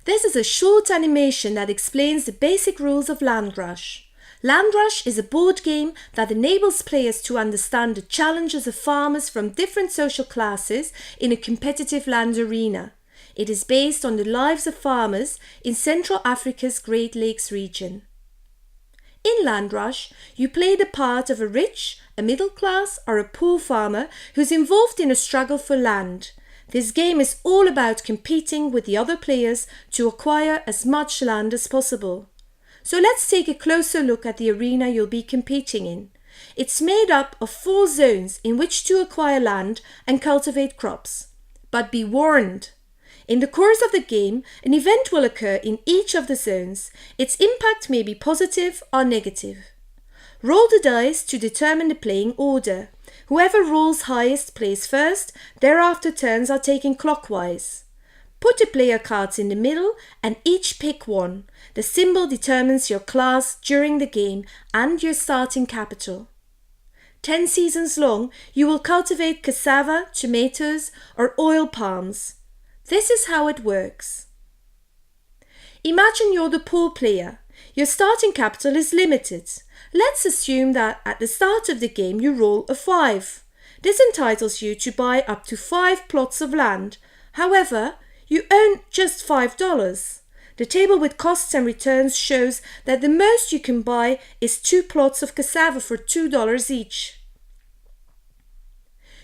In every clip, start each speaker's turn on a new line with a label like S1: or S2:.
S1: This is a short animation that explains the basic rules of LandRush. LandRush is a board game that enables players to understand the challenges of farmers from different social classes in a competitive land arena. It is based on the lives of farmers in Central Africa's Great Lakes region. In LandRush, you play the part of a rich, a middle class or a poor farmer who's involved in a struggle for land. This game is all about competing with the other players to acquire as much land as possible. So let's take a closer look at the arena you'll be competing in. It's made up of 4 zones in which to acquire land and cultivate crops. But be warned! In the course of the game, an event will occur in each of the zones. Its impact may be positive or negative. Roll the dice to determine the playing order. Whoever rolls highest plays first, thereafter turns are taken clockwise. Put the player cards in the middle and each pick one. The symbol determines your class during the game and your starting capital. 10 seasons long, you will cultivate cassava, tomatoes or oil palms. This is how it works. Imagine you're the poor player. Your starting capital is limited. Let's assume that at the start of the game you roll a 5. This entitles you to buy up to 5 plots of land. However, you earn just $5. The table with costs and returns shows that the most you can buy is 2 plots of cassava for $2 each.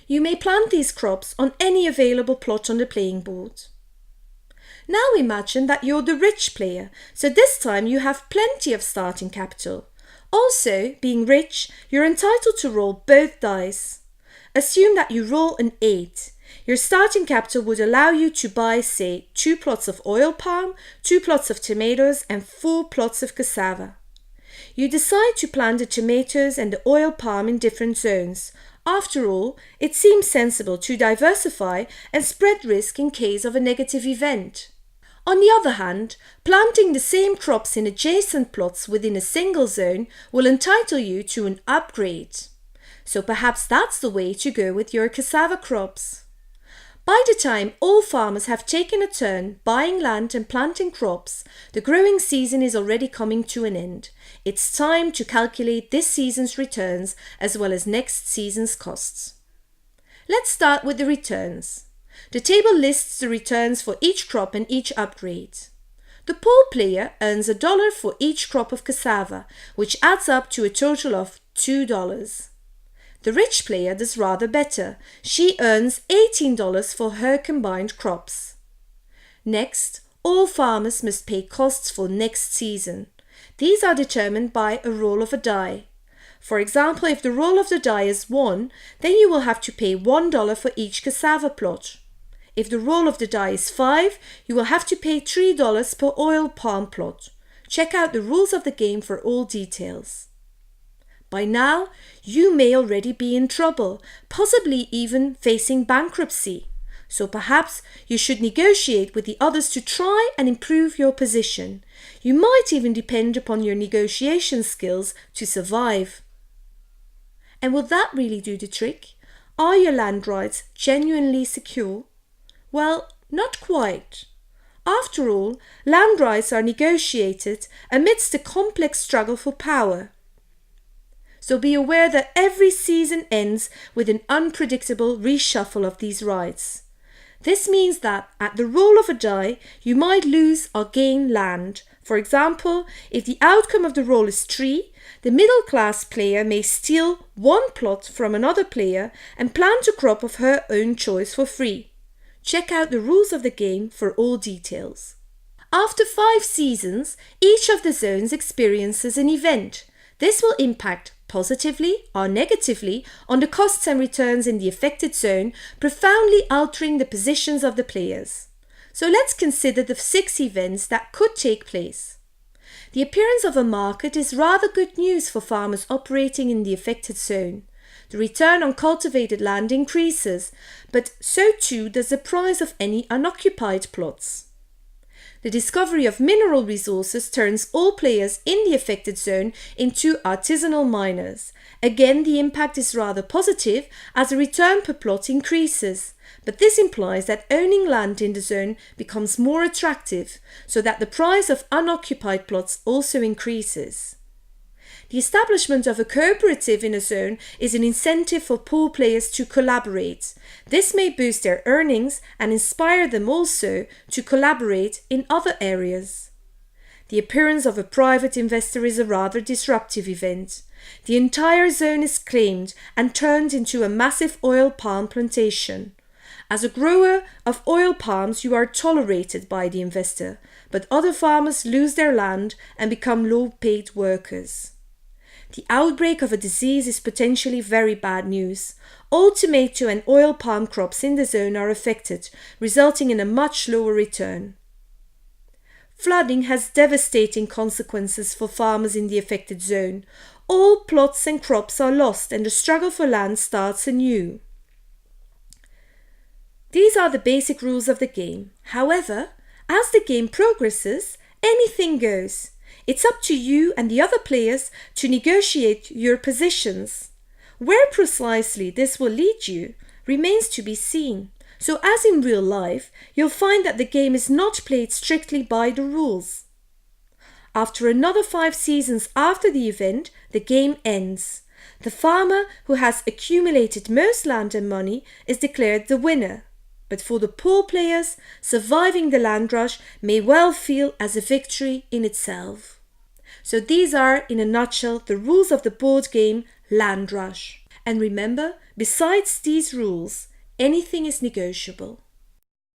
S1: You may plant these crops on any available plot on the playing board. Now imagine that you're the rich player, so this time you have plenty of starting capital. Also, being rich, you're entitled to roll both dice. Assume that you roll an 8. Your starting capital would allow you to buy, say, 2 plots of oil palm, 2 plots of tomatoes and 4 plots of cassava. You decide to plant the tomatoes and the oil palm in different zones. After all, it seems sensible to diversify and spread risk in case of a negative event. On the other hand, planting the same crops in adjacent plots within a single zone will entitle you to an upgrade. So perhaps that's the way to go with your cassava crops. By the time all farmers have taken a turn buying land and planting crops, the growing season is already coming to an end. It's time to calculate this season's returns as well as next season's costs. Let's start with the returns. The table lists the returns for each crop and each upgrade. The poor player earns $1 for each crop of cassava, which adds up to a total of $2. The rich player does rather better. She earns $18 for her combined crops. Next, all farmers must pay costs for next season. These are determined by a roll of a die. For example, if the roll of the die is 1, then you will have to pay $1 for each cassava plot. If the roll of the die is 5, you will have to pay $3 per oil palm plot. Check out the rules of the game for all details. By now, you may already be in trouble, possibly even facing bankruptcy. So perhaps you should negotiate with the others to try and improve your position. You might even depend upon your negotiation skills to survive. And will that really do the trick? Are your land rights genuinely secure? Well, not quite. After all, land rights are negotiated amidst a complex struggle for power. So be aware that every season ends with an unpredictable reshuffle of these rights. This means that at the roll of a die, you might lose or gain land. For example, if the outcome of the roll is 3, the middle class player may steal 1 plot from another player and plant a crop of her own choice for free. Check out the rules of the game for all details. After 5 seasons, each of the zones experiences an event. This will impact positively or negatively on the costs and returns in the affected zone, profoundly altering the positions of the players. So let's consider the 6 events that could take place. The appearance of a market is rather good news for farmers operating in the affected zone. The return on cultivated land increases, but so too does the price of any unoccupied plots. The discovery of mineral resources turns all players in the affected zone into artisanal miners. Again, the impact is rather positive as the return per plot increases, but this implies that owning land in the zone becomes more attractive, so that the price of unoccupied plots also increases. The establishment of a cooperative in a zone is an incentive for pool players to collaborate. This may boost their earnings and inspire them also to collaborate in other areas. The appearance of a private investor is a rather disruptive event. The entire zone is claimed and turned into a massive oil palm plantation. As a grower of oil palms, you are tolerated by the investor, but other farmers lose their land and become low-paid workers. The outbreak of a disease is potentially very bad news. All tomato and oil palm crops in the zone are affected, resulting in a much lower return. Flooding has devastating consequences for farmers in the affected zone. All plots and crops are lost and the struggle for land starts anew. These are the basic rules of the game. However, as the game progresses, anything goes. It's up to you and the other players to negotiate your positions. Where precisely this will lead you remains to be seen. So as in real life, you'll find that the game is not played strictly by the rules. After another 5 seasons after the event, the game ends. The farmer who has accumulated most land and money is declared the winner. But for the poor players, surviving the LandRush may well feel as a victory in itself. So these are, in a nutshell, the rules of the board game LandRush. And remember, besides these rules, anything is negotiable.